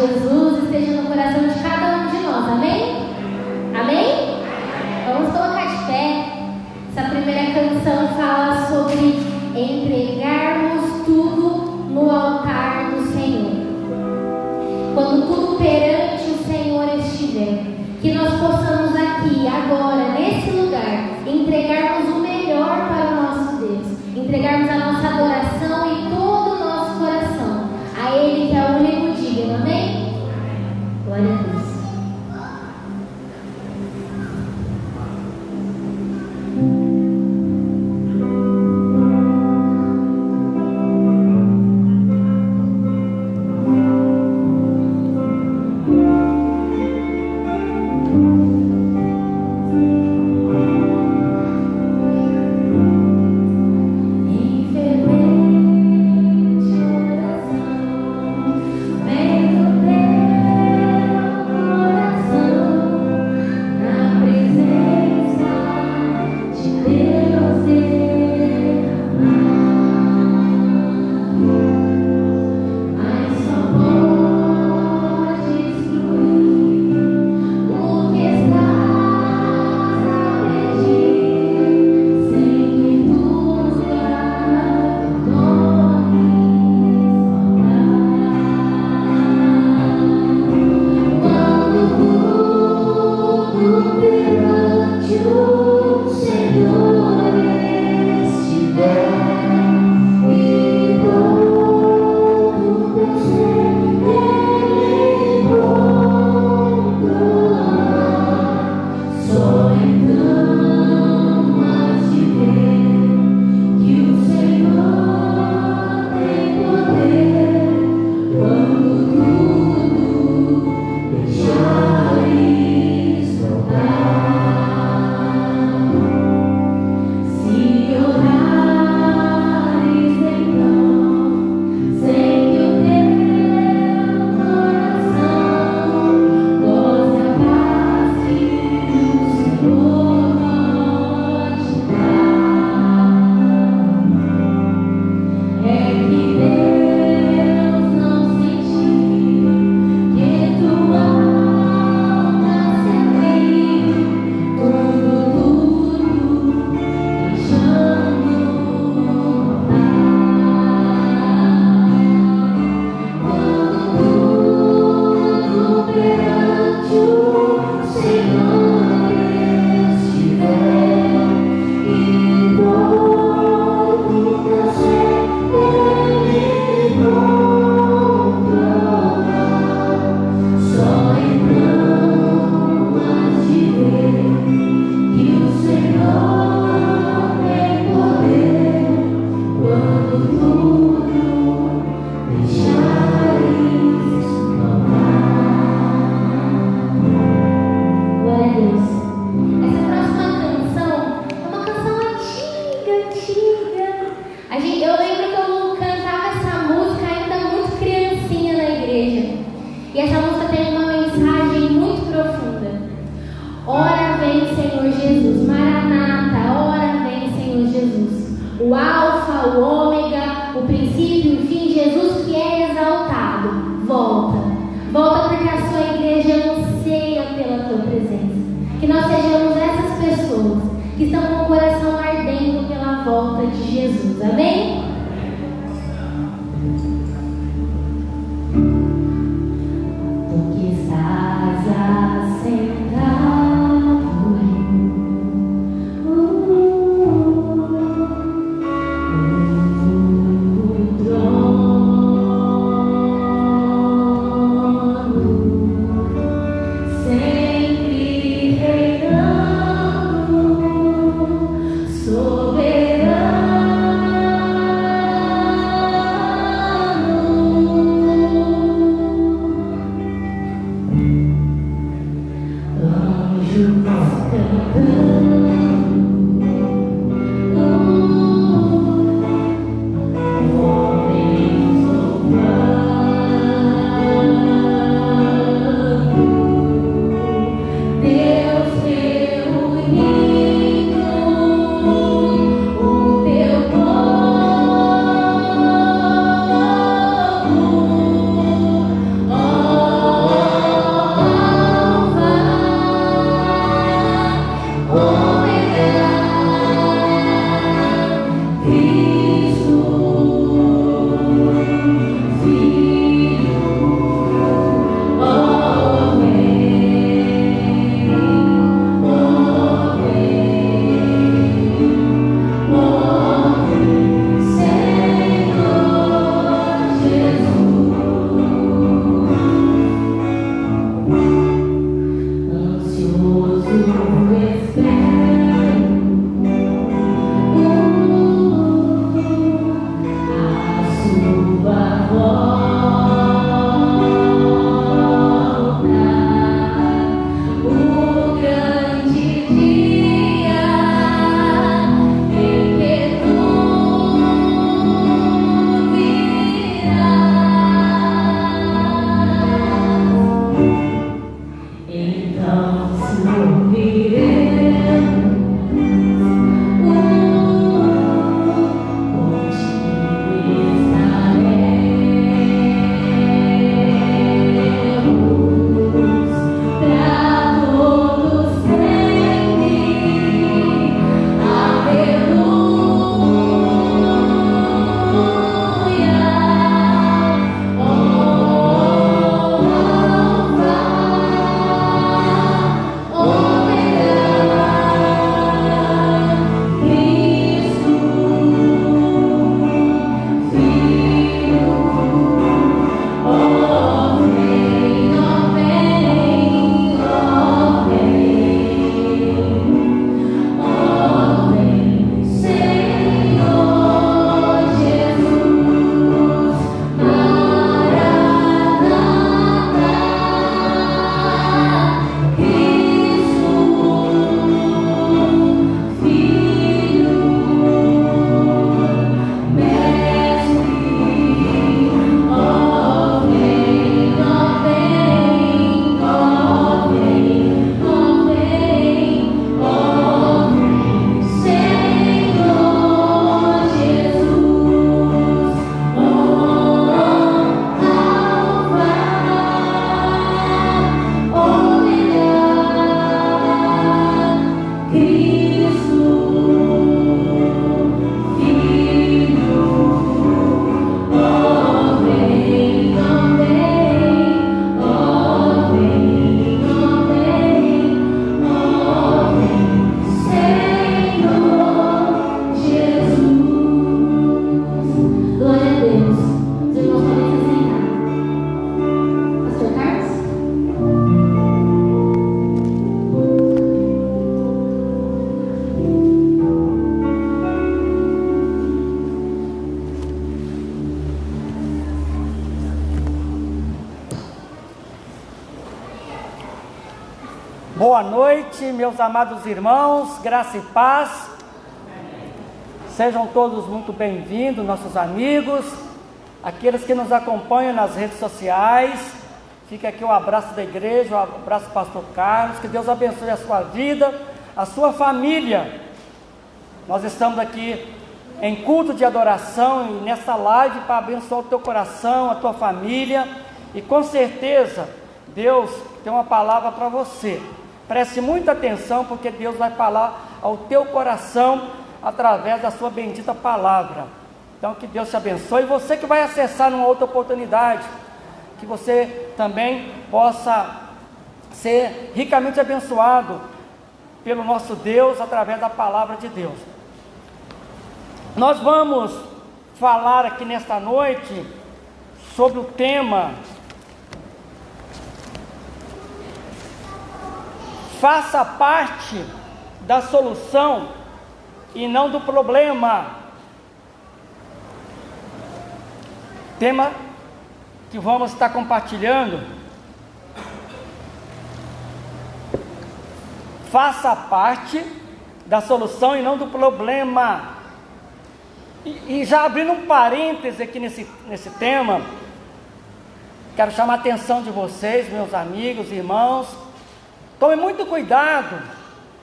Jesus esteja no coração de cada um de nós, amém? Amém? Vamos colocar de pé. Essa primeira canção fala sobre entregarmos tudo no altar do Senhor. Quando tudo perante o Senhor estiver, que nós possamos aqui, agora, nesse lugar, entregarmos o melhor para o nosso Deus, entregarmos a nossa adoração e todo o nosso coração a Ele, que é o único digno, amém? Glória a Deus. Oh Boa noite, meus amados irmãos, graça e paz. Sejam todos muito bem-vindos, nossos amigos, aqueles que nos acompanham nas redes sociais. Fica aqui o abraço da igreja, o abraço do pastor Carlos. Que Deus abençoe a sua vida, a sua família. Nós estamos aqui em culto de adoração e nessa live para abençoar o teu coração, a tua família. E com certeza Deus tem uma palavra para você. Preste muita atenção, porque Deus vai falar ao teu coração através da sua bendita palavra. Então que Deus te abençoe. E você que vai acessar numa outra oportunidade, que você também possa ser ricamente abençoado pelo nosso Deus através da palavra de Deus. Nós vamos falar aqui nesta noite sobre o tema: faça parte da solução e não do problema. Tema que vamos estar compartilhando: faça parte da solução e não do problema. E já abrindo um parêntese aqui nesse tema, quero chamar a atenção de vocês, meus amigos, irmãos. Tome muito cuidado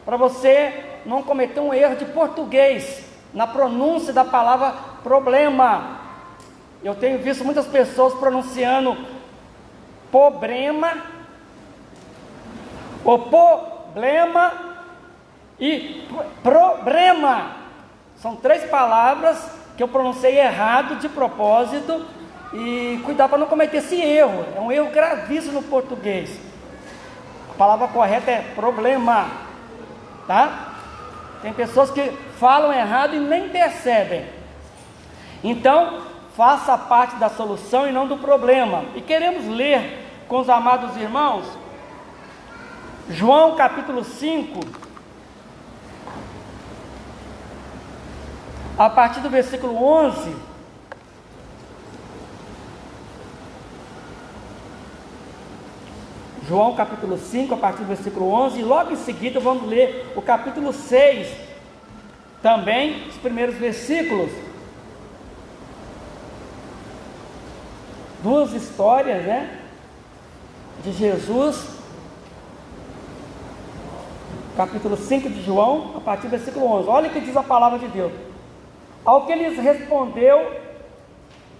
para você não cometer um erro de português na pronúncia da palavra problema. Eu tenho visto muitas pessoas pronunciando problema, o problema e problema. São três palavras que eu pronunciei errado de propósito, e cuidar para não cometer esse erro. É um erro gravíssimo no português. A palavra correta é problema, tá? Tem pessoas que falam errado e nem percebem. Então, faça parte da solução e não do problema. E queremos ler com os amados irmãos João capítulo 5, a partir do versículo 11. João capítulo 5, a partir do versículo 11, e logo em seguida vamos ler o capítulo 6, também os primeiros versículos. Duas histórias, de Jesus. Capítulo 5 de João, a partir do versículo 11. Olha o que diz a palavra de Deus. Ao que lhes respondeu,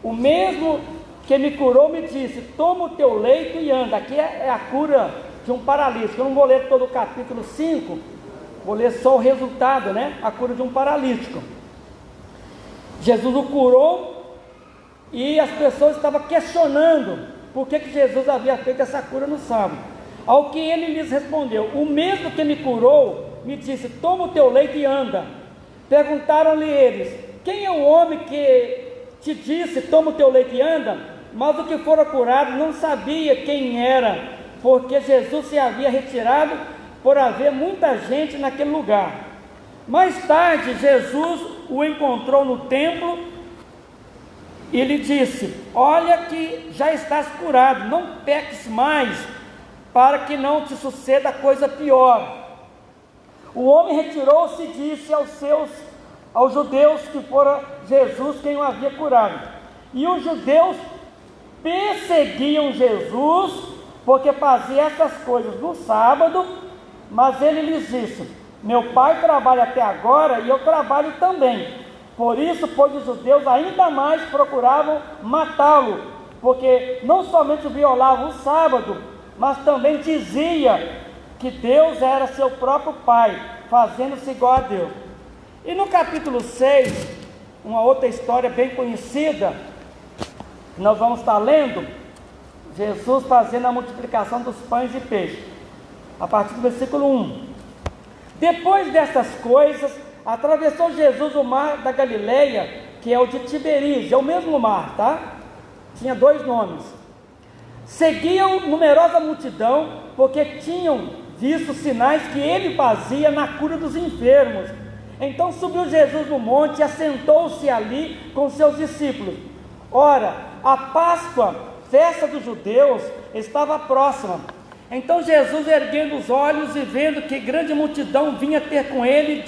o mesmo que me curou me disse: toma o teu leito e anda. Aqui é a cura de um paralítico. Eu não vou ler todo o capítulo 5, vou ler só o resultado, a cura de um paralítico. Jesus o curou e as pessoas estavam questionando por que Jesus havia feito essa cura no sábado. Ao que ele lhes respondeu: o mesmo que me curou me disse: toma o teu leito e anda. Perguntaram-lhe eles: quem é o homem que te disse, toma o teu leito e anda? Mas o que fora curado não sabia quem era, porque Jesus se havia retirado por haver muita gente naquele lugar. Mais tarde, Jesus o encontrou no templo e lhe disse: olha que já estás curado, não peques mais, para que não te suceda coisa pior. O homem retirou-se e disse aos judeus que fora Jesus quem o havia curado. E os judeus perseguiam Jesus porque fazia essas coisas no sábado, mas ele lhes disse: meu pai trabalha até agora e eu trabalho também. Por isso, pois, os judeus ainda mais procuravam matá-lo, porque não somente violava o sábado, mas também dizia que Deus era seu próprio pai, fazendo-se igual a Deus. E no capítulo 6, uma outra história bem conhecida, que nós vamos estar lendo, Jesus fazendo a multiplicação dos pães e peixes, a partir do versículo 1. Depois dessas coisas, atravessou Jesus o mar da Galileia, que é o de Tiberíades, é o mesmo mar, tá? Tinha dois nomes. Seguiam numerosa multidão, porque tinham visto os sinais que ele fazia na cura dos enfermos. Então subiu Jesus no monte e assentou-se ali com seus discípulos. Ora, a Páscoa, festa dos judeus, estava próxima. Então Jesus, erguendo os olhos e vendo que grande multidão vinha ter com ele,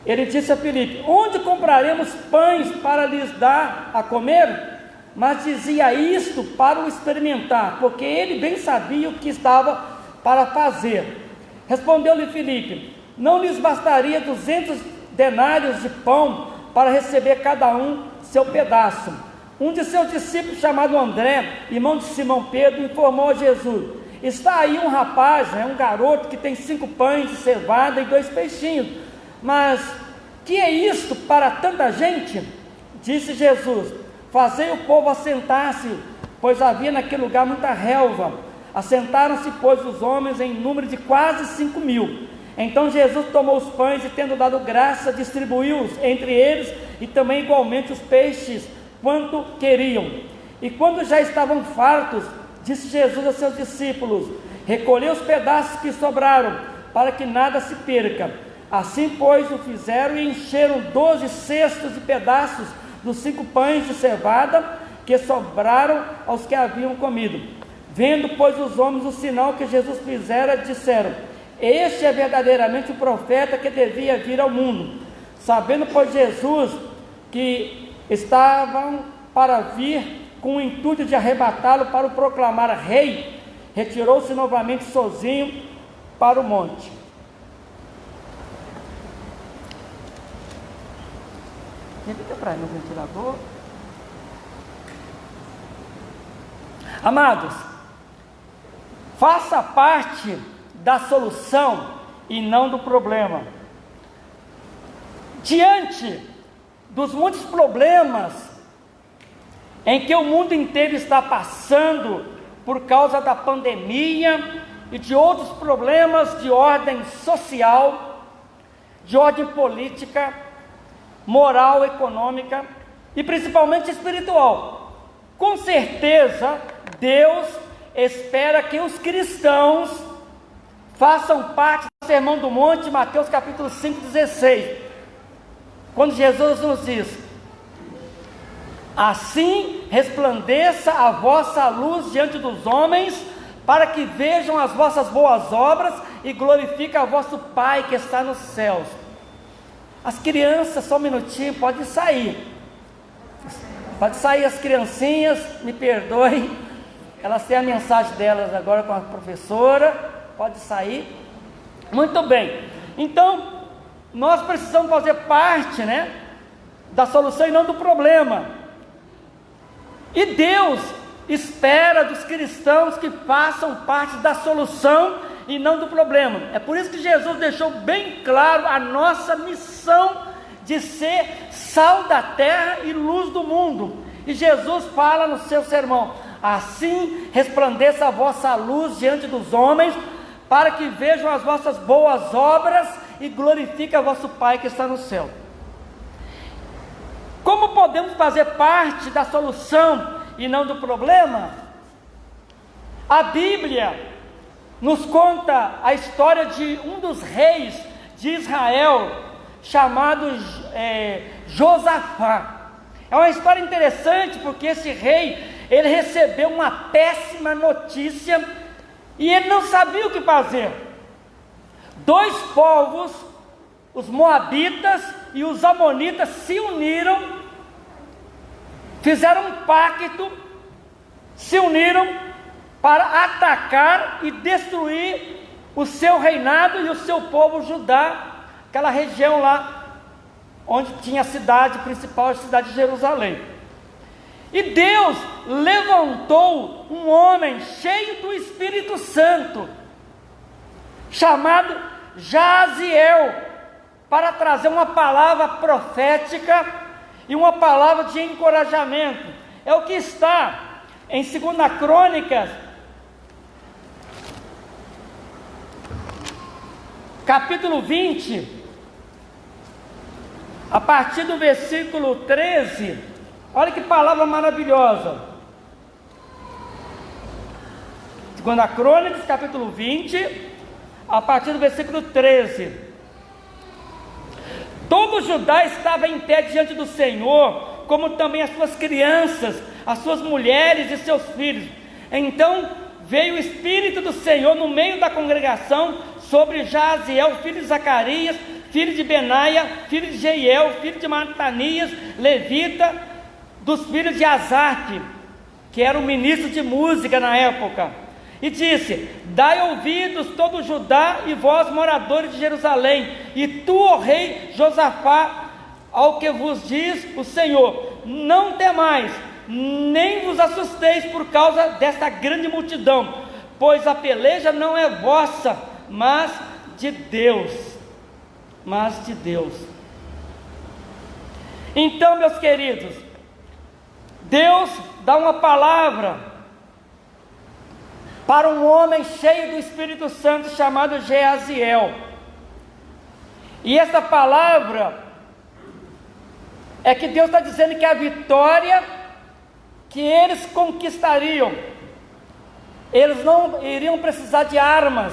ele disse a Filipe: onde compraremos pães para lhes dar a comer? Mas dizia isto para o experimentar, porque ele bem sabia o que estava para fazer. Respondeu-lhe Filipe: não lhes bastaria 200 denários de pão para receber cada um seu pedaço? Um de seus discípulos, chamado André, irmão de Simão Pedro, informou a Jesus: está aí um rapaz, um garoto que tem 5 pães de cevada e 2 peixinhos. Mas que é isto para tanta gente? Disse Jesus: fazei o povo assentar-se, pois havia naquele lugar muita relva. Assentaram-se, pois, os homens em número de quase 5.000. Então Jesus tomou os pães e, tendo dado graça, distribuiu-os entre eles, e também igualmente os peixes, quanto queriam. E quando já estavam fartos, disse Jesus a seus discípulos: recolhei os pedaços que sobraram, para que nada se perca. Assim, pois, o fizeram e encheram 12 cestos de pedaços dos 5 pães de cevada que sobraram aos que haviam comido. Vendo, pois, os homens o sinal que Jesus fizera, disseram: este é verdadeiramente o profeta que devia vir ao mundo. Sabendo, pois, Jesus que estavam para vir com o intuito de arrebatá-lo para o proclamar rei, retirou-se novamente sozinho para o monte. Repita para mim o ventilador. Amados, faça parte da solução e não do problema. Diante dos muitos problemas em que o mundo inteiro está passando por causa da pandemia e de outros problemas de ordem social, de ordem política, moral, econômica e principalmente espiritual, com certeza Deus espera que os cristãos façam parte do Sermão do Monte, Mateus capítulo 5,16, quando Jesus nos diz: assim resplandeça a vossa luz diante dos homens, para que vejam as vossas boas obras e glorifiquem a vosso Pai que está nos céus. As crianças, só um minutinho, pode sair as criancinhas, me perdoem, elas têm a mensagem delas agora com a professora, pode sair. Muito bem, então nós precisamos fazer parte, da solução e não do problema. E Deus espera dos cristãos que façam parte da solução e não do problema. É por isso que Jesus deixou bem claro a nossa missão de ser sal da terra e luz do mundo. E Jesus fala no seu sermão: assim resplandeça a vossa luz diante dos homens, para que vejam as vossas boas obras e glorifiquem a vosso Pai que está no céu. Como podemos fazer parte da solução e não do problema? A Bíblia nos conta a história de um dos reis de Israel, chamado Josafá. É uma história interessante, porque esse rei, ele recebeu uma péssima notícia, e ele não sabia o que fazer. 2 povos, os moabitas e os amonitas, se uniram, fizeram um pacto, se uniram para atacar e destruir o seu reinado e o seu povo Judá, aquela região lá onde tinha a cidade principal, a cidade de Jerusalém. E Deus levantou um homem cheio do Espírito Santo, chamado Jaziel, para trazer uma palavra profética e uma palavra de encorajamento. É o que está em 2 Crônicas, capítulo 20, a partir do versículo 13, olha que palavra maravilhosa. 2 Crônicas, capítulo 20, a partir do versículo 13. Todo Judá estava em pé diante do Senhor, como também as suas crianças, as suas mulheres e seus filhos. Então veio o Espírito do Senhor no meio da congregação sobre Jaziel, filho de Zacarias, filho de Benaia, filho de Jeiel, filho de Matanias, levita, dos filhos de Asaf, que era o ministro de música na época, e disse: dai ouvidos todo Judá e vós moradores de Jerusalém, e tu, ó rei Josafá, ao que vos diz o Senhor: não temais, nem vos assusteis por causa desta grande multidão, pois a peleja não é vossa, mas de Deus. Mas de Deus. Então, meus queridos, Deus dá uma palavra para um homem cheio do Espírito Santo chamado Jaziel. E essa palavra é que Deus está dizendo que a vitória que eles conquistariam, eles não iriam precisar de armas,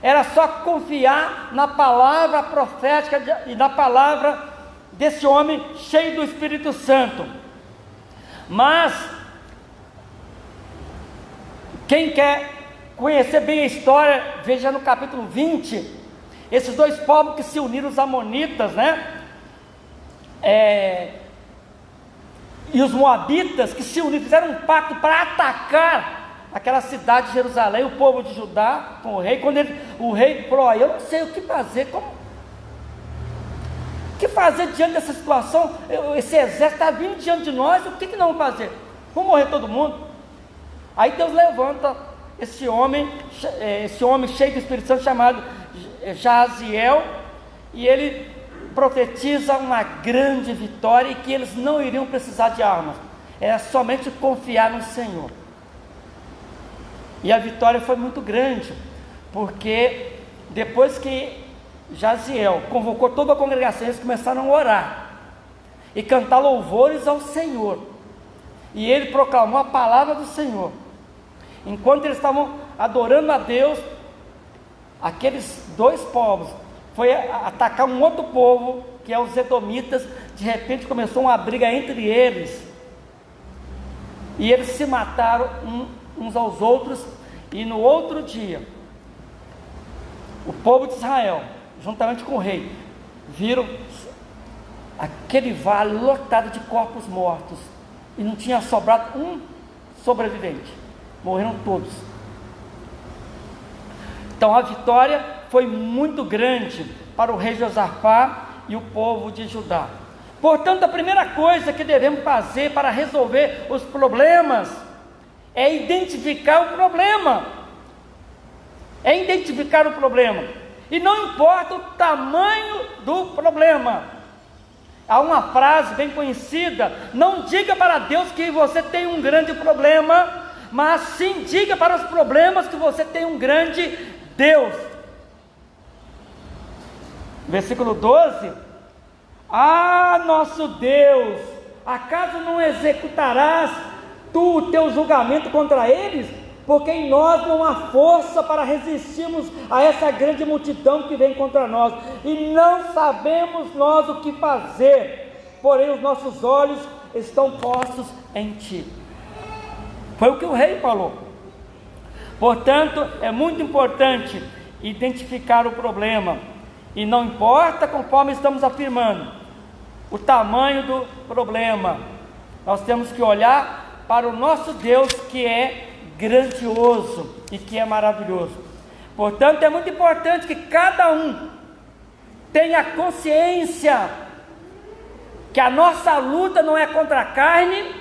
era só confiar na palavra profética e na palavra desse homem cheio do Espírito Santo. Mas quem quer conhecer bem a história, veja no capítulo 20, esses dois povos que se uniram, os amonitas, né? E os moabitas, que se uniram, fizeram um pacto para atacar aquela cidade de Jerusalém, o povo de Judá, com o rei. Quando o rei falou: eu não sei o que fazer, o que fazer diante dessa situação, esse exército está vindo diante de nós, o que nós vamos fazer? Vamos morrer todo mundo? Aí Deus levanta esse homem cheio do Espírito Santo, chamado Jaziel, e ele profetiza uma grande vitória, e que eles não iriam precisar de armas, era somente confiar no Senhor. E a vitória foi muito grande, porque depois que Jaziel convocou toda a congregação, eles começaram a orar e cantar louvores ao Senhor, e ele proclamou a palavra do Senhor. Enquanto eles estavam adorando a Deus, aqueles dois povos foi atacar um outro povo, que é os edomitas. De repente começou uma briga entre eles, e eles se mataram uns aos outros. E no outro dia, o povo de Israel, juntamente com o rei, viram aquele vale lotado de corpos mortos, e não tinha sobrado um sobrevivente, morreram todos. Então a vitória foi muito grande para o rei Josafá e o povo de Judá. Portanto, a primeira coisa que devemos fazer para resolver os problemas é identificar o problema. E não importa o tamanho do problema. Há uma frase bem conhecida: não diga para Deus que você tem um grande problema, mas sim diga para os problemas que você tem um grande Deus. Versículo 12: ah, nosso Deus, acaso não executarás tu o teu julgamento contra eles? Porque em nós não há força para resistirmos a essa grande multidão que vem contra nós, e não sabemos nós o que fazer, porém os nossos olhos estão postos em ti. Foi o que o rei falou. Portanto, é muito importante identificar o problema, e não importa, conforme estamos afirmando, o tamanho do problema, nós temos que olhar para o nosso Deus, que é grandioso e que é maravilhoso. Portanto, é muito importante que cada um tenha consciência que a nossa luta não é contra a carne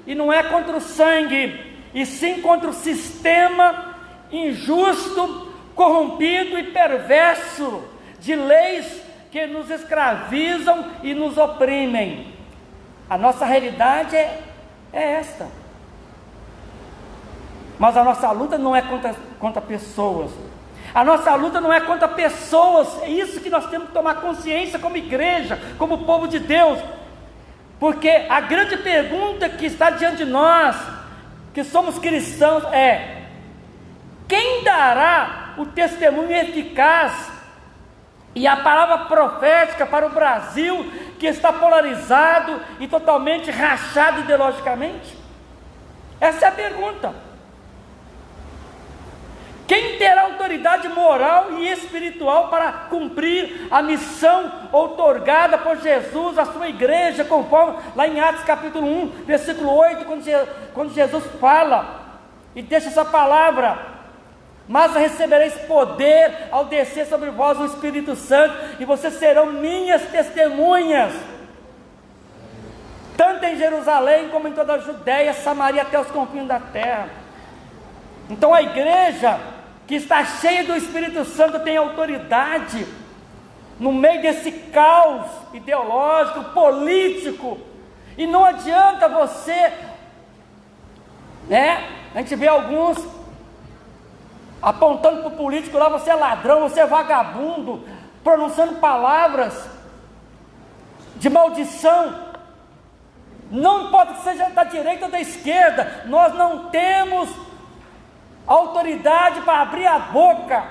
e não é contra o sangue, e sim contra o sistema injusto, corrompido e perverso de leis que nos escravizam e nos oprimem. A nossa realidade é esta. Mas a nossa luta não é contra pessoas. A nossa luta não é contra pessoas. É isso que nós temos que tomar consciência como igreja, como povo de Deus. Porque a grande pergunta que está diante de nós, que somos cristãos, é: quem dará o testemunho eficaz e a palavra profética para o Brasil, que está polarizado e totalmente rachado ideologicamente? Essa é a pergunta. Quem terá autoridade moral e espiritual para cumprir a missão outorgada por Jesus à sua igreja, conforme lá em Atos capítulo 1, versículo 8, quando Jesus fala e deixa essa palavra: mas recebereis poder ao descer sobre vós o Espírito Santo, e vocês serão minhas testemunhas, tanto em Jerusalém como em toda a Judéia, Samaria, até os confins da terra. Então a igreja que está cheia do Espírito Santo tem autoridade no meio desse caos ideológico, político. E não adianta você, a gente vê alguns apontando para o político lá: você é ladrão, você é vagabundo, pronunciando palavras de maldição. Não importa que seja da direita ou da esquerda, nós não temos autoridade para abrir a boca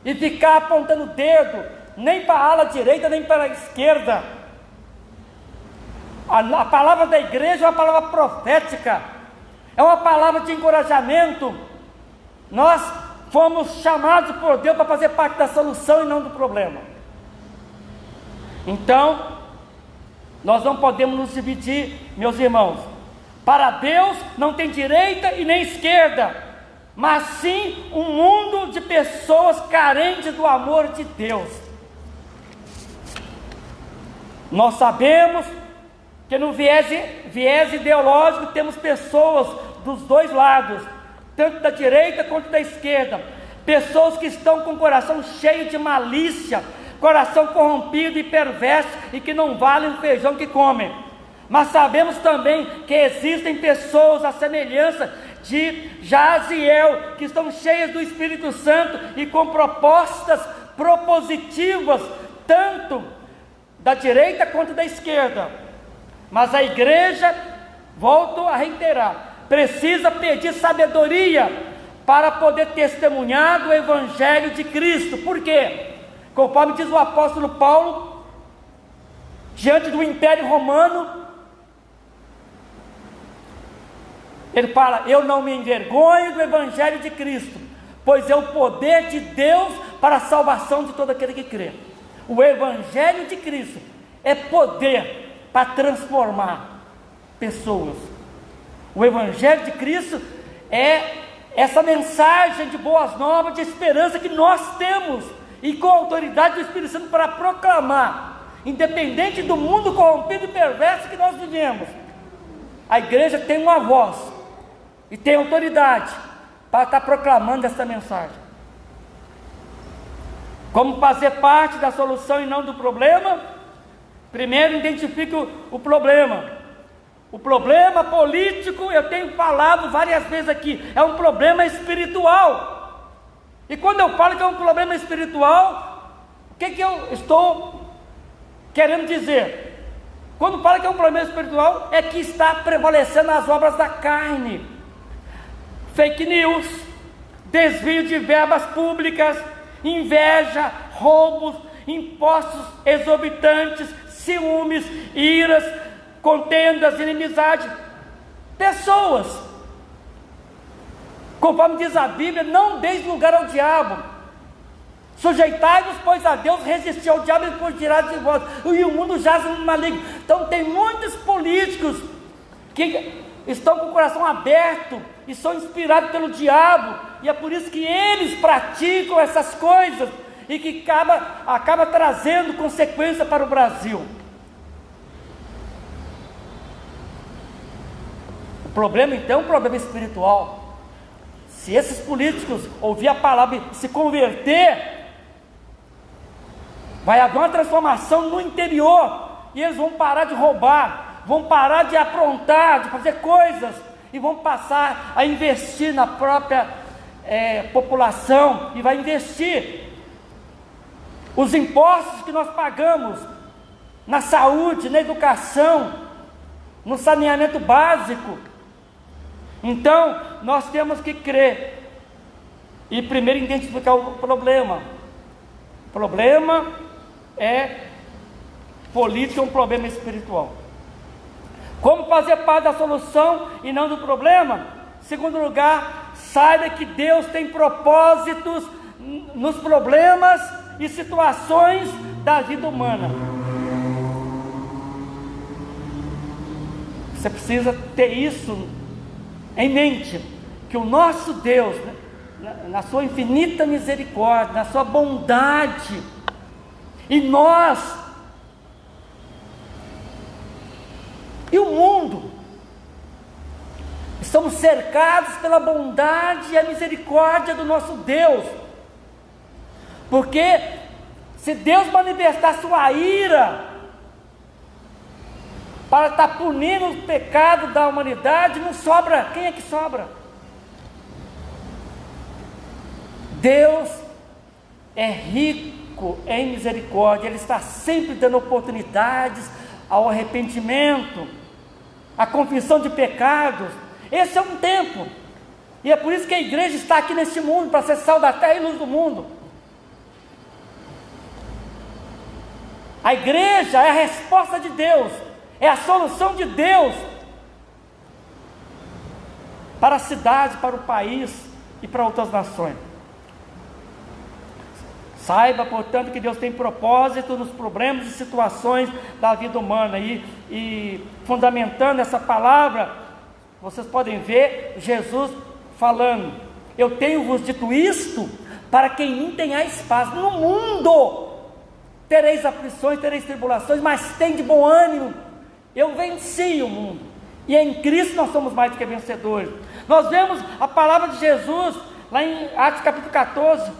e ficar apontando o dedo, nem para a ala direita, nem para a esquerda. A palavra da igreja é uma palavra profética, é uma palavra de encorajamento. Nós fomos chamados por Deus para fazer parte da solução e não do problema. Então, nós não podemos nos dividir, meus irmãos. Para Deus não tem direita e nem esquerda, mas sim um mundo de pessoas carentes do amor de Deus. Nós sabemos que no viés ideológico temos pessoas dos dois lados, tanto da direita quanto da esquerda, pessoas que estão com o coração cheio de malícia, coração corrompido e perverso, e que não valem o feijão que comem. Mas sabemos também que existem pessoas à semelhança de Jaziel, que estão cheias do Espírito Santo e com propostas propositivas, tanto da direita quanto da esquerda. Mas a igreja, volto a reiterar, precisa pedir sabedoria para poder testemunhar do Evangelho de Cristo. Por quê? Conforme diz o apóstolo Paulo, diante do Império Romano, ele fala: eu não me envergonho do Evangelho de Cristo, pois é o poder de Deus para a salvação de todo aquele que crê. O Evangelho de Cristo é poder para transformar pessoas. O Evangelho de Cristo é essa mensagem de boas novas, de esperança que nós temos, e com a autoridade do Espírito Santo para proclamar, independente do mundo corrompido e perverso que nós vivemos. A igreja tem uma voz e tem autoridade para estar proclamando essa mensagem. Como fazer parte da solução e não do problema? Primeiro, identifique o problema. O problema político, eu tenho falado várias vezes aqui, é um problema espiritual. E quando eu falo que é um problema espiritual, o que eu estou querendo dizer? Quando falo que é um problema espiritual, é que está prevalecendo as obras da carne. Fake news, desvio de verbas públicas, inveja, roubos, impostos exorbitantes, ciúmes, iras, contendas, inimizade. Pessoas, conforme diz a Bíblia, não deis lugar ao diabo. Sujeitai-vos, pois, a Deus, resisti ao diabo e foi tirado de vós. E o mundo jaz no maligno. Então tem muitos políticos que estão com o coração aberto e são inspirados pelo diabo, e é por isso que eles praticam essas coisas e que acaba trazendo consequência para o Brasil. O problema então é um problema espiritual. Se esses políticos ouvir a palavra e se converter, vai haver uma transformação no interior, e eles vão parar de roubar, vão parar de aprontar, de fazer coisas, e vão passar a investir na própria população, e vai investir os impostos que nós pagamos na saúde, na educação, no saneamento básico. Então, nós temos que crer e primeiro identificar o problema. O problema é político, é um problema espiritual. Como fazer parte da solução e não do problema? Segundo lugar, saiba que Deus tem propósitos nos problemas e situações da vida humana. Você precisa ter isso em mente, que o nosso Deus, na sua infinita misericórdia, na sua bondade, e nós, e o mundo, estamos cercados pela bondade e a misericórdia do nosso Deus, porque se Deus manifestar sua ira para estar punindo o pecado da humanidade, não sobra. Quem é que sobra? Deus é rico em misericórdia, Ele está sempre dando oportunidades ao arrependimento, à confissão de pecados. Esse é um tempo, e é por isso que a igreja está aqui neste mundo, para ser sal da terra e luz do mundo. A igreja é a resposta de Deus, é a solução de Deus para a cidade, para o país e para outras nações. Saiba, portanto, que Deus tem propósito nos problemas e situações da vida humana, e fundamentando essa palavra, vocês podem ver Jesus falando: eu tenho-vos dito isto, para que em mim tenhais paz. No mundo tereis aflições, tereis tribulações, mas tem de bom ânimo, eu venci o mundo, e em Cristo nós somos mais do que vencedores. Nós vemos a palavra de Jesus, lá em Atos capítulo 14,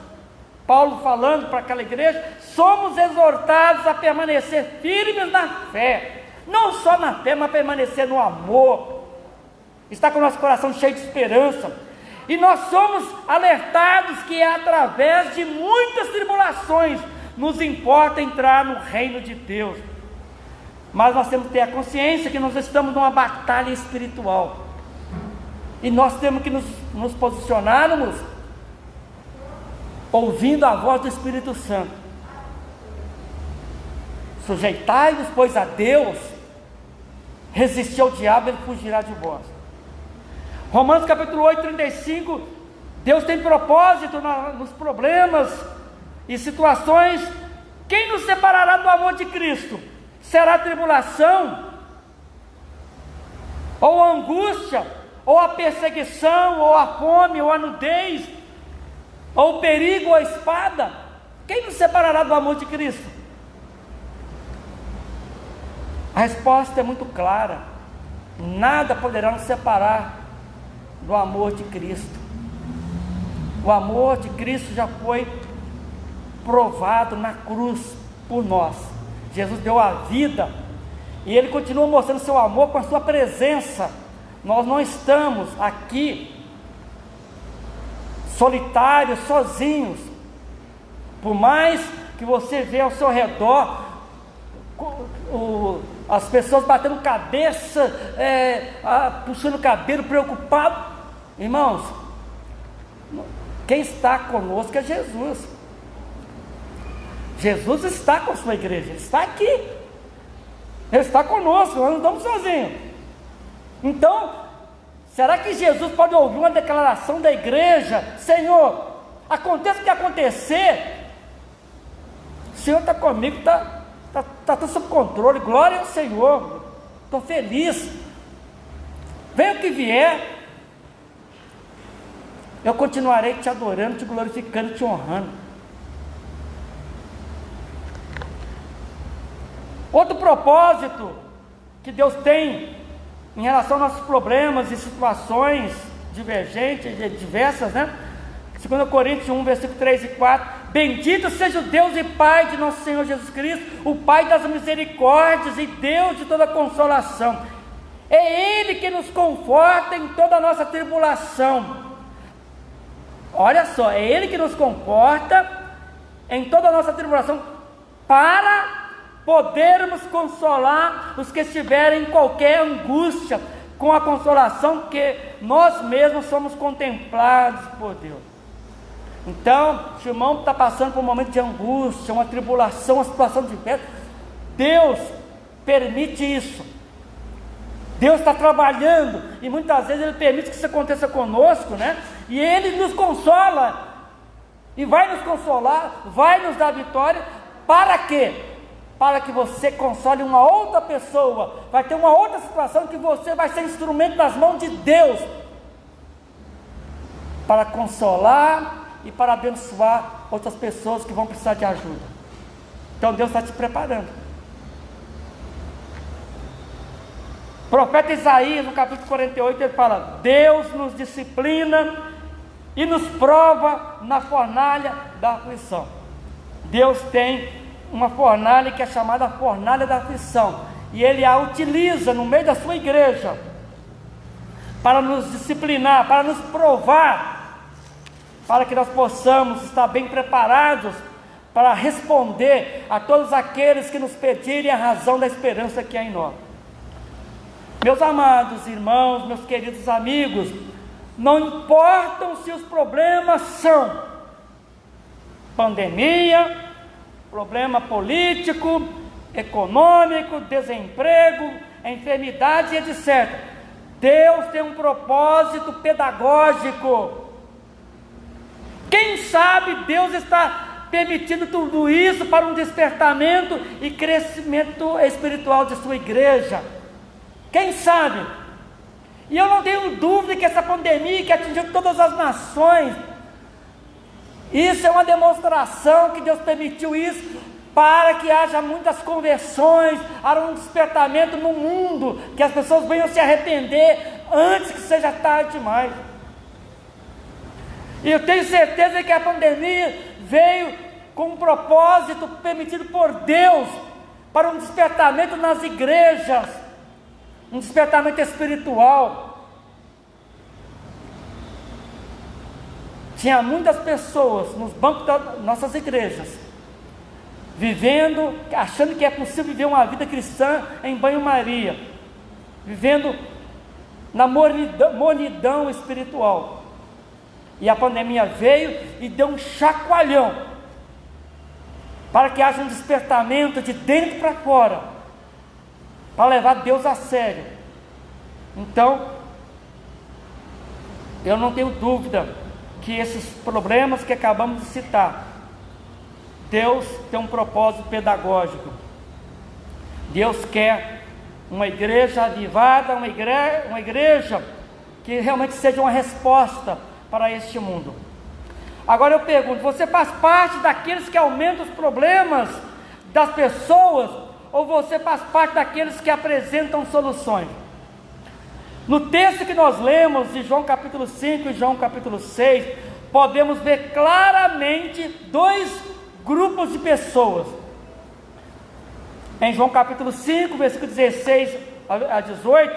Paulo falando para aquela igreja: somos exortados a permanecer firmes na fé, não só na fé, mas permanecer no amor, está com o nosso coração cheio de esperança, e nós somos alertados que é através de muitas tribulações nos importa entrar no reino de Deus, mas nós temos que ter a consciência que nós estamos numa batalha espiritual, e nós temos que nos posicionarmos ouvindo a voz do Espírito Santo. Sujeitai-vos, pois, a Deus, resistir ao diabo, ele fugirá de vós. Romanos capítulo 8, 35, Deus tem propósito nos problemas e situações. Quem nos separará do amor de Cristo? Será a tribulação, ou a angústia, ou a perseguição, ou a fome, ou a nudez, ou o perigo, ou a espada? Quem nos separará do amor de Cristo? A resposta é muito clara: nada poderá nos separar do amor de Cristo. O amor de Cristo já foi provado na cruz por nós. Jesus deu a vida, e Ele continua mostrando seu amor com a sua presença. Nós não estamos aqui solitários, sozinhos. Por mais que você vê ao seu redor as pessoas batendo cabeça, puxando o cabelo, preocupado, irmãos, quem está conosco é Jesus. Jesus está com a sua igreja, Ele está aqui, Ele está conosco, nós não estamos sozinhos. Então, será que Jesus pode ouvir uma declaração da igreja: Senhor, aconteça o que acontecer, o Senhor está comigo, está tudo sob controle, glória ao Senhor, estou feliz, venha o que vier, eu continuarei te adorando, te glorificando, te honrando. Outro propósito que Deus tem em relação aos nossos problemas e situações divergentes, diversas, 2 Coríntios 1, versículo 3 e 4: bendito seja o Deus e Pai de nosso Senhor Jesus Cristo, o Pai das misericórdias e Deus de toda consolação. É Ele que nos conforta em toda a nossa tribulação. Olha só, é Ele que nos conforta em toda a nossa tribulação, para podermos consolar os que estiverem em qualquer angústia, com a consolação que nós mesmos somos contemplados por Deus. Então, se o irmão está passando por um momento de angústia, uma tribulação, uma situação diversa, Deus permite isso Deus está trabalhando, e muitas vezes Ele permite que isso aconteça conosco, né? E Ele nos consola, e vai nos consolar, vai nos dar vitória. Para quê? Para que você console uma outra pessoa. Vai ter uma outra situação que você vai ser instrumento nas mãos de Deus, para consolar e para abençoar outras pessoas que vão precisar de ajuda. Então Deus está te preparando. O profeta Isaías, no capítulo 48, ele fala: Deus nos disciplina e nos prova na fornalha da aflição. Deus tem uma fornalha que é chamada fornalha da aflição, e Ele a utiliza no meio da sua igreja, para nos disciplinar, para nos provar, para que nós possamos estar bem preparados para responder a todos aqueles que nos pedirem a razão da esperança que há em nós. Meus amados irmãos, meus queridos amigos, não importam se os problemas são pandemia, problema político, econômico, desemprego, enfermidade, etc. Deus tem um propósito pedagógico. Quem sabe Deus está permitindo tudo isso para um despertamento e crescimento espiritual de sua igreja. Quem sabe? E eu não tenho dúvida que essa pandemia que atingiu todas as nações, isso é uma demonstração que Deus permitiu isso para que haja muitas conversões, haja um despertamento no mundo, que as pessoas venham se arrepender antes que seja tarde demais. E eu tenho certeza que a pandemia veio com um propósito permitido por Deus para um despertamento nas igrejas, um despertamento espiritual. Tinha muitas pessoas nos bancos das nossas igrejas, vivendo, achando que é possível viver uma vida cristã em banho-maria, vivendo na mornidão espiritual. E a pandemia veio e deu um chacoalhão, para que haja um despertamento de dentro para fora, para levar Deus a sério. Então, eu não tenho dúvida que esses problemas que acabamos de citar, Deus tem um propósito pedagógico. Deus quer uma igreja avivada, uma igreja que realmente seja uma resposta para este mundo. Agora eu pergunto: você faz parte daqueles que aumentam os problemas das pessoas, ou você faz parte daqueles que apresentam soluções? No texto que nós lemos, de João capítulo 5 e João capítulo 6, podemos ver claramente dois grupos de pessoas. Em João capítulo 5, versículo 16 a 18,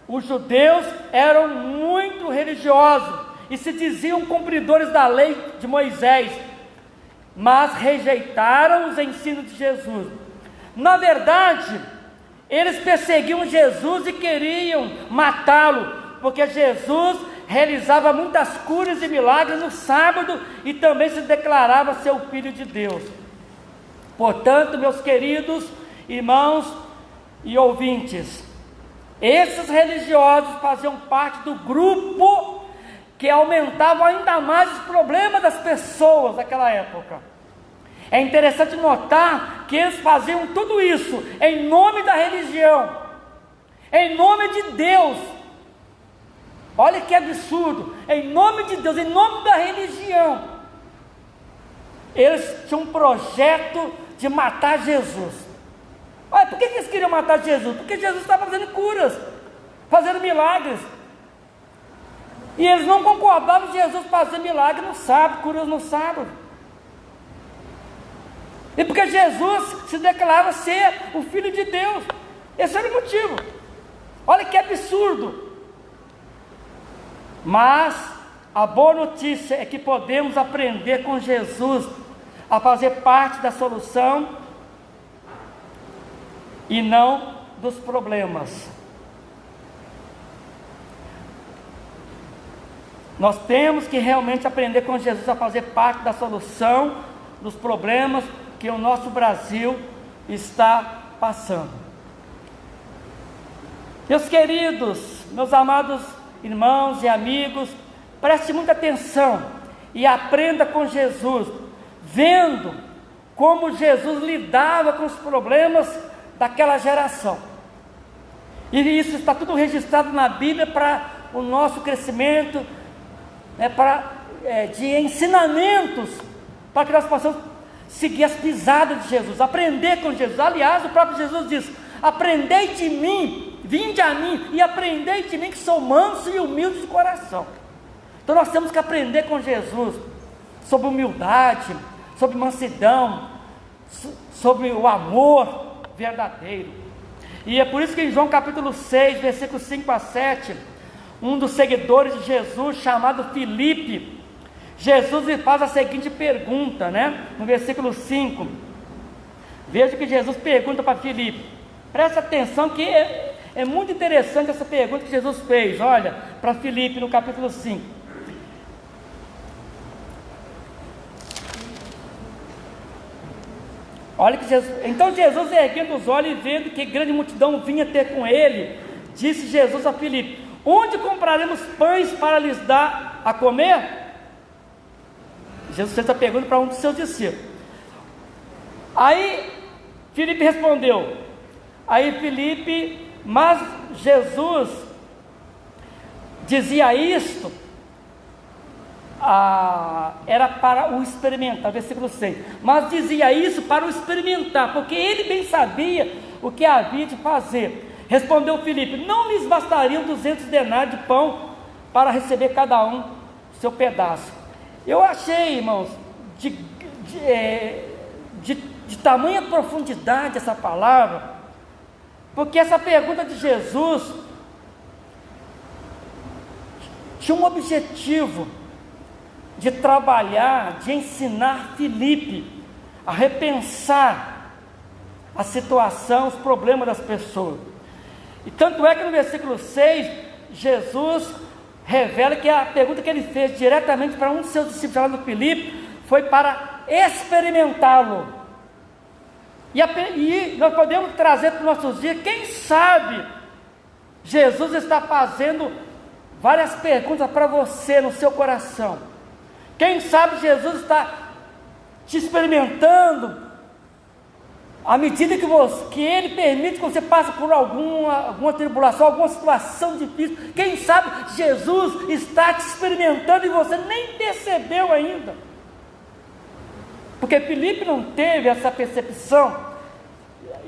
os judeus eram muito religiosos e se diziam cumpridores da lei de Moisés, mas rejeitaram os ensinos de Jesus. Na verdade, eles perseguiam Jesus e queriam matá-lo, porque Jesus realizava muitas curas e milagres no sábado e também se declarava ser o Filho de Deus. Portanto, meus queridos irmãos e ouvintes, esses religiosos faziam parte do grupo que aumentava ainda mais os problemas das pessoas naquela época. É interessante notar que eles faziam tudo isso em nome da religião, em nome de Deus. Olha que absurdo, em nome de Deus, em nome da religião. Eles tinham um projeto de matar Jesus. Olha, por que eles queriam matar Jesus? Porque Jesus estava fazendo curas, fazendo milagres. E eles não concordavam de Jesus fazer milagre no sábado, curas no sábado. E porque Jesus se declarava ser o Filho de Deus. Esse era o motivo. Olha que absurdo. Mas a boa notícia é que podemos aprender com Jesus a fazer parte da solução e não dos problemas. Nós temos que realmente aprender com Jesus a fazer parte da solução dos problemas que o nosso Brasil está passando. Meus queridos, meus amados irmãos e amigos, preste muita atenção e aprenda com Jesus, vendo como Jesus lidava com os problemas daquela geração. E isso está tudo registrado na Bíblia para o nosso crescimento, de ensinamentos, para que nós possamos seguir as pisadas de Jesus, aprender com Jesus. Aliás, o próprio Jesus diz: aprendei de mim, vinde a mim e aprendei de mim, que sou manso e humilde de coração. Então nós temos que aprender com Jesus sobre humildade, sobre mansidão, sobre o amor verdadeiro. E é por isso que em João capítulo 6, versículos 5 a 7, um dos seguidores de Jesus, chamado Filipe, Jesus lhe faz a seguinte pergunta, no versículo 5. Veja que Jesus pergunta para Filipe. Presta atenção que é muito interessante essa pergunta que Jesus fez, olha, para Filipe no capítulo 5. Olha que Jesus, então Jesus, erguendo os olhos e vendo que grande multidão vinha ter com ele, disse Jesus a Filipe: onde compraremos pães para lhes dar a comer? Jesus fez essa pergunta para um dos seus discípulos. Aí Filipe respondeu, mas Jesus dizia isto, era para o experimentar, versículo 6, mas dizia isso para o experimentar, porque ele bem sabia o que havia de fazer. Respondeu Filipe: não lhes bastariam 200 denários de pão para receber cada um seu pedaço? Eu achei, irmãos, de tamanha profundidade essa palavra, porque essa pergunta de Jesus tinha um objetivo de trabalhar, de ensinar Filipe a repensar a situação, os problemas das pessoas. E tanto é que no versículo 6, Jesus revela que a pergunta que ele fez diretamente para um dos seus discípulos, chamado Filipe, foi para experimentá-lo. E nós podemos trazer para os nossos dias, quem sabe Jesus está fazendo várias perguntas para você no seu coração. Quem sabe Jesus está te experimentando à medida que Ele permite que você passe por alguma tribulação, alguma situação difícil. Quem sabe Jesus está te experimentando e você nem percebeu ainda, porque Filipe não teve essa percepção.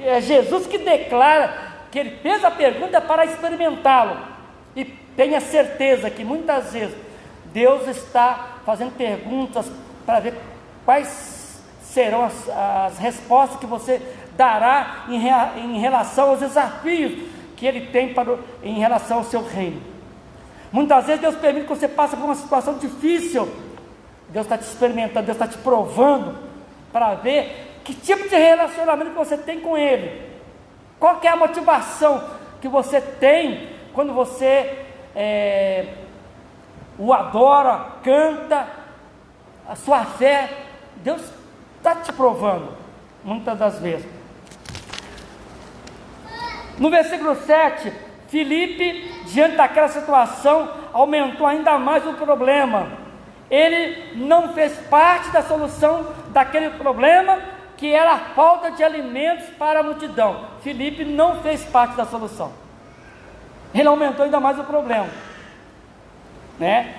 É Jesus que declara que ele fez a pergunta para experimentá-lo, e tenha certeza que muitas vezes Deus está fazendo perguntas para ver quais serão as respostas que você dará em relação aos desafios que Ele tem em relação ao seu reino. Muitas vezes Deus permite que você passe por uma situação difícil. Deus está te experimentando, Deus está te provando, para ver que tipo de relacionamento que você tem com Ele. Qual que é a motivação que você tem quando você o adora, canta, a sua fé. Deus está te provando, muitas das vezes. No versículo 7, Filipe, diante daquela situação, aumentou ainda mais o problema. Ele não fez parte da solução daquele problema, que era a falta de alimentos para a multidão. Filipe não fez parte da solução. Ele aumentou ainda mais o problema,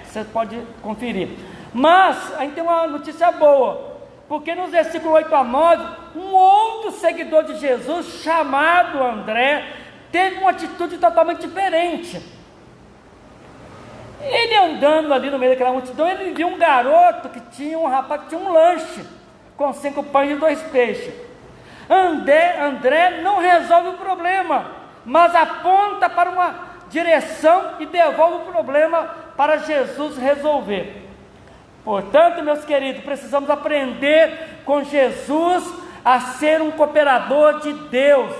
Você pode conferir. Mas a gente tem uma notícia boa, porque nos versículos 8 a 9, um outro seguidor de Jesus, chamado André, teve uma atitude totalmente diferente. Ele andando ali no meio daquela multidão, ele viu um garoto um rapaz que tinha um lanche, com 5 pães e 2 peixes. André não resolve o problema, mas aponta para uma direção e devolve o problema para Jesus resolver. Portanto, meus queridos, precisamos aprender com Jesus a ser um cooperador de Deus.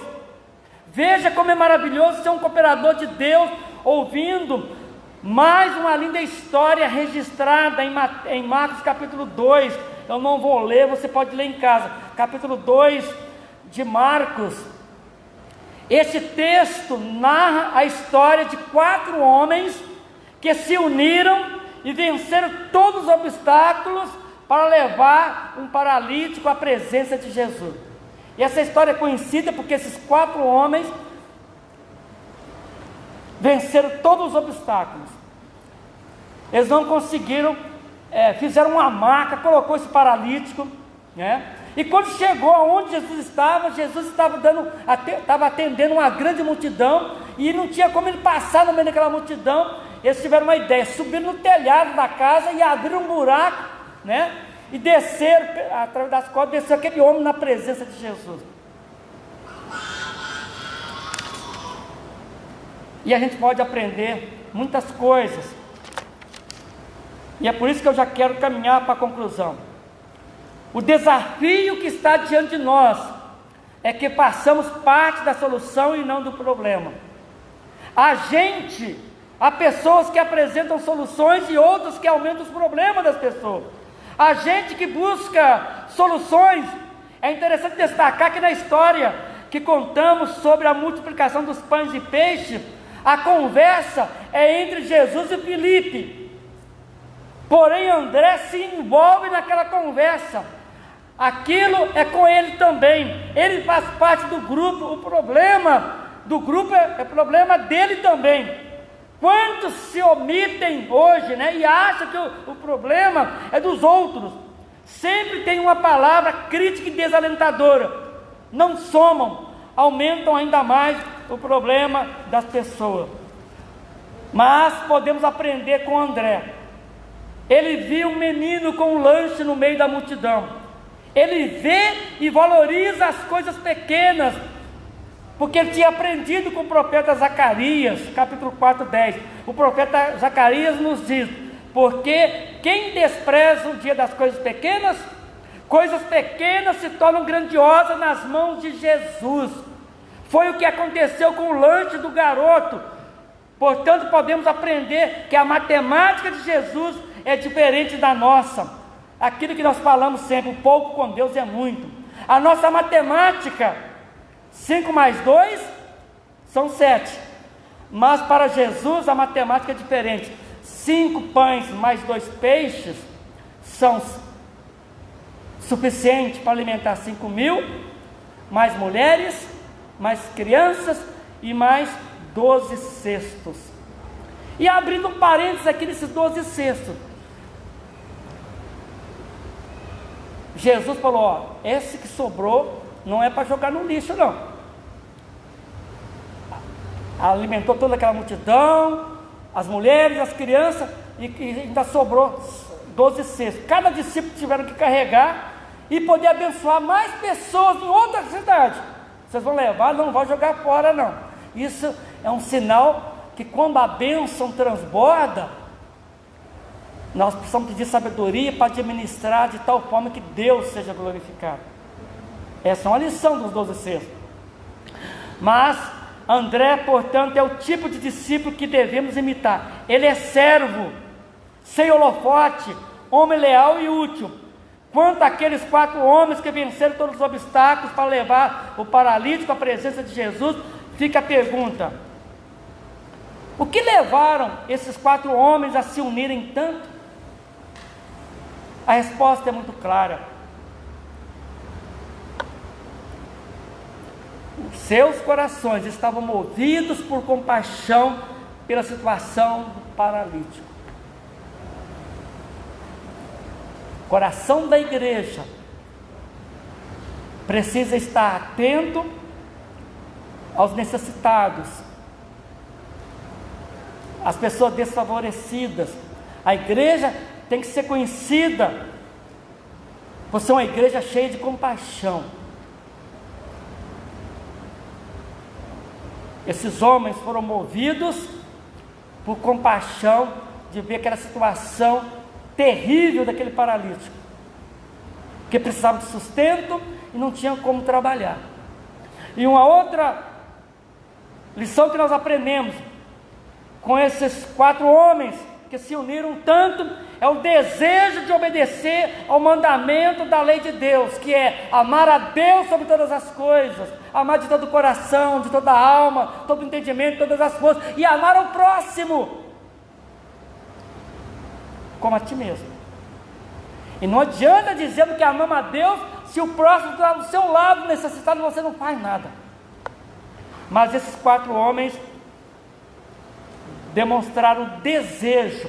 Veja como é maravilhoso ser um cooperador de Deus, ouvindo mais uma linda história registrada em Marcos capítulo 2. Eu não vou ler, você pode ler em casa. Capítulo 2 de Marcos. Esse texto narra a história de 4 homens que se uniram e venceram todos os obstáculos para levar um paralítico à presença de Jesus. E essa história é conhecida porque esses 4 homens venceram todos os obstáculos. Eles não conseguiram, fizeram uma maca, colocou esse paralítico, né? E quando chegou aonde Jesus estava atendendo uma grande multidão, e não tinha como ele passar no meio daquela multidão. Eles tiveram uma ideia, subiram no telhado da casa e abriram um buraco, né? E desceram, através das cordas, desceu aquele homem na presença de Jesus. E a gente pode aprender muitas coisas. E é por isso que eu já quero caminhar para a conclusão. O desafio que está diante de nós é que façamos parte da solução e não do problema. Há pessoas que apresentam soluções e outras que aumentam os problemas das pessoas. A gente que busca soluções. É interessante destacar que na história que contamos sobre a multiplicação dos pães e peixes, a conversa é entre Jesus e Filipe. Porém André se envolve naquela conversa. Aquilo é com ele também. Ele faz parte do grupo. O problema do grupo é problema dele também. Quantos se omitem hoje, né, e acham que o problema é dos outros? Sempre tem uma palavra crítica e desalentadora. Não somam, aumentam ainda mais o problema das pessoas. Mas podemos aprender com André. Ele viu um menino com um lanche no meio da multidão. Ele vê e valoriza as coisas pequenas, porque ele tinha aprendido com o profeta Zacarias, capítulo 4:10. O profeta Zacarias nos diz: porque quem despreza o dia das coisas pequenas se tornam grandiosas nas mãos de Jesus. Foi o que aconteceu com o lanche do garoto. Portanto, podemos aprender que a matemática de Jesus é diferente da nossa. Aquilo que nós falamos sempre, pouco com Deus é muito. A nossa matemática, 5 mais 2 são 7. Mas para Jesus a matemática é diferente. 5 pães mais 2 peixes são suficientes para alimentar 5.000, mais mulheres, mais crianças e mais 12 cestos. E abrindo um parênteses aqui nesses 12 cestos, Jesus falou: esse que sobrou não é para jogar no lixo não. Alimentou toda aquela multidão, as mulheres, as crianças, e ainda sobrou 12 cestos. Cada discípulo tiveram que carregar e poder abençoar mais pessoas em outra cidade. Vocês vão levar, não vão jogar fora não. Isso é um sinal que quando a bênção transborda, nós precisamos pedir sabedoria para administrar de tal forma que Deus seja glorificado. Essa é uma lição dos 12 cestos. Mas André, portanto, é o tipo de discípulo que devemos imitar. Ele é servo, sem holofote, homem leal e útil. Quanto àqueles 4 homens que venceram todos os obstáculos para levar o paralítico à presença de Jesus, fica a pergunta: o que levaram esses 4 homens a se unirem tanto? A resposta é muito clara. Os seus corações estavam movidos por compaixão pela situação do paralítico. O coração da igreja precisa estar atento aos necessitados, às pessoas desfavorecidas. A igreja tem que ser conhecida por ser uma igreja cheia de compaixão. Esses homens foram movidos por compaixão de ver aquela situação terrível daquele paralítico, que precisava de sustento e não tinha como trabalhar. E uma outra lição que nós aprendemos com esses 4 homens que se uniram tanto é o desejo de obedecer ao mandamento da lei de Deus, que é amar a Deus sobre todas as coisas, amar de todo o coração, de toda a alma, todo o entendimento, todas as forças, e amar ao próximo como a ti mesmo. E não adianta dizendo que amamos a Deus se o próximo está do seu lado necessitado, você não faz nada. Mas esses 4 homens demonstraram o desejo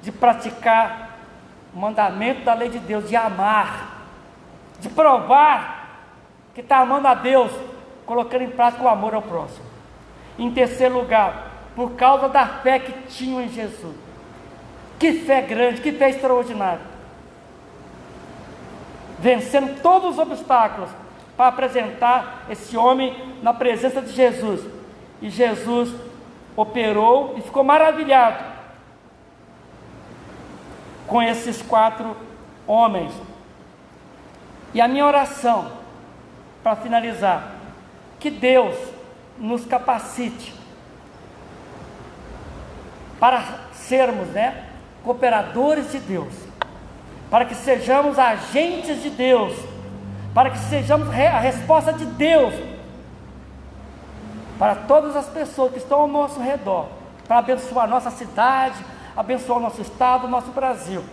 de praticar o mandamento da lei de Deus, de amar, de provar que está amando a Deus, colocando em prática o amor ao próximo. Em terceiro lugar, por causa da fé que tinham em Jesus. Que fé grande, que fé extraordinária. Vencendo todos os obstáculos para apresentar esse homem na presença de Jesus. E Jesus operou e ficou maravilhado com esses 4 homens. E a minha oração, para finalizar, que Deus nos capacite para sermos, cooperadores de Deus, para que sejamos agentes de Deus, para que sejamos a resposta de Deus para todas as pessoas que estão ao nosso redor, para abençoar a nossa cidade, abençoar o nosso estado, o nosso Brasil.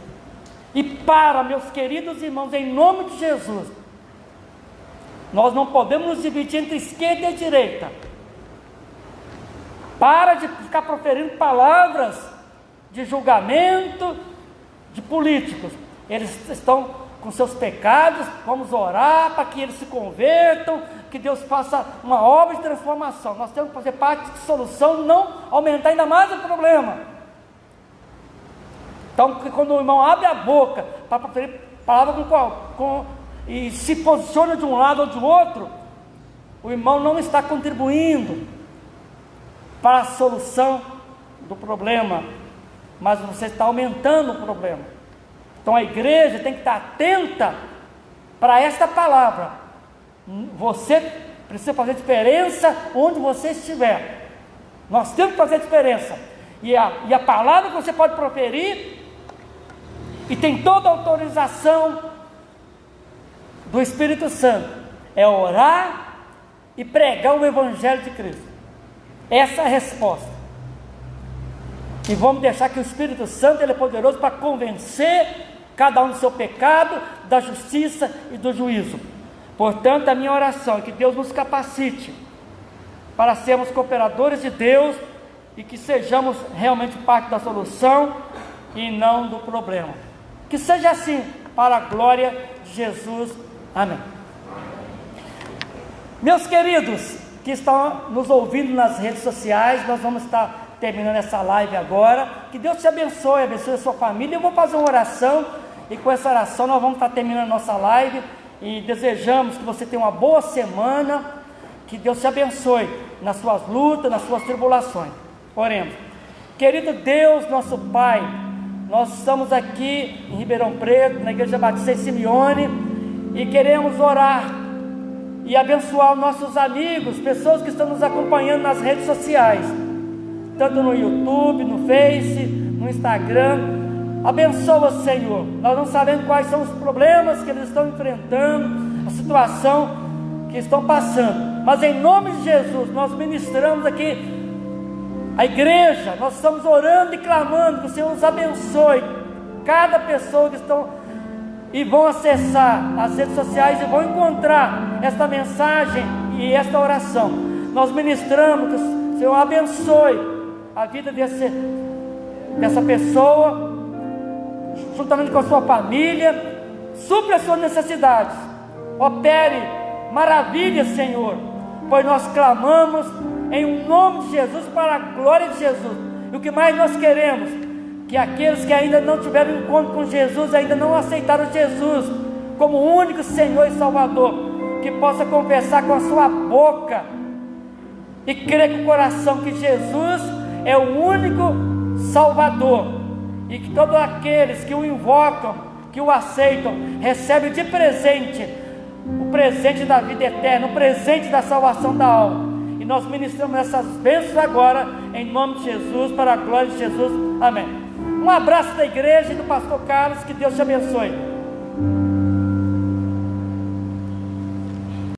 E para, meus queridos irmãos, em nome de Jesus, nós não podemos nos dividir entre esquerda e direita. Para de ficar proferindo palavras de julgamento de políticos. Eles estão com seus pecados, vamos orar para que eles se convertam, que Deus faça uma obra de transformação. Nós temos que fazer parte de solução, não aumentar ainda mais o problema. Então, quando o irmão abre a boca para proferir palavra e se posiciona de um lado ou de outro, o irmão não está contribuindo para a solução do problema, mas você está aumentando o problema. Então a igreja tem que estar atenta para esta palavra. Você precisa fazer diferença onde você estiver. Nós temos que fazer diferença. E a palavra que você pode proferir, e tem toda a autorização do Espírito Santo, é orar e pregar o Evangelho de Cristo. Essa é a resposta. E vamos deixar que o Espírito Santo, ele é poderoso para convencer cada um do seu pecado, da justiça e do juízo. Portanto, a minha oração é que Deus nos capacite para sermos cooperadores de Deus e que sejamos realmente parte da solução e não do problema. Que seja assim, para a glória de Jesus. Amém. Meus queridos que estão nos ouvindo nas redes sociais, nós vamos estar terminando essa live agora. Que Deus te abençoe, abençoe a sua família. Eu vou fazer uma oração e com essa oração nós vamos estar terminando a nossa live e desejamos que você tenha uma boa semana, que Deus te abençoe nas suas lutas, nas suas tribulações. Oremos. Querido Deus, nosso Pai, nós estamos aqui em Ribeirão Preto, na Igreja Batista de Simeone, e queremos orar e abençoar os nossos amigos, pessoas que estão nos acompanhando nas redes sociais, tanto no YouTube, no Face, no Instagram. Abençoa, Senhor. Nós não sabemos quais são os problemas que eles estão enfrentando, a situação que estão passando, mas em nome de Jesus, nós ministramos aqui a igreja, nós estamos orando e clamando que o Senhor nos abençoe, cada pessoa que estão e vão acessar as redes sociais e vão encontrar esta mensagem e esta oração. Nós ministramos que o Senhor abençoe a vida dessa pessoa, juntamente com a sua família, supre as suas necessidades, opere maravilhas, Senhor, pois nós clamamos em nome de Jesus, para a glória de Jesus. E o que mais nós queremos, que aqueles que ainda não tiveram encontro com Jesus, ainda não aceitaram Jesus como o único Senhor e Salvador, que possa confessar com a sua boca e crer com o coração que Jesus é o único Salvador, e que todos aqueles que o invocam, que o aceitam, recebem de presente o presente da vida eterna, o presente da salvação da alma. E nós ministramos essas bênçãos agora, em nome de Jesus, para a glória de Jesus. Amém. Um abraço da igreja e do pastor Carlos, que Deus te abençoe.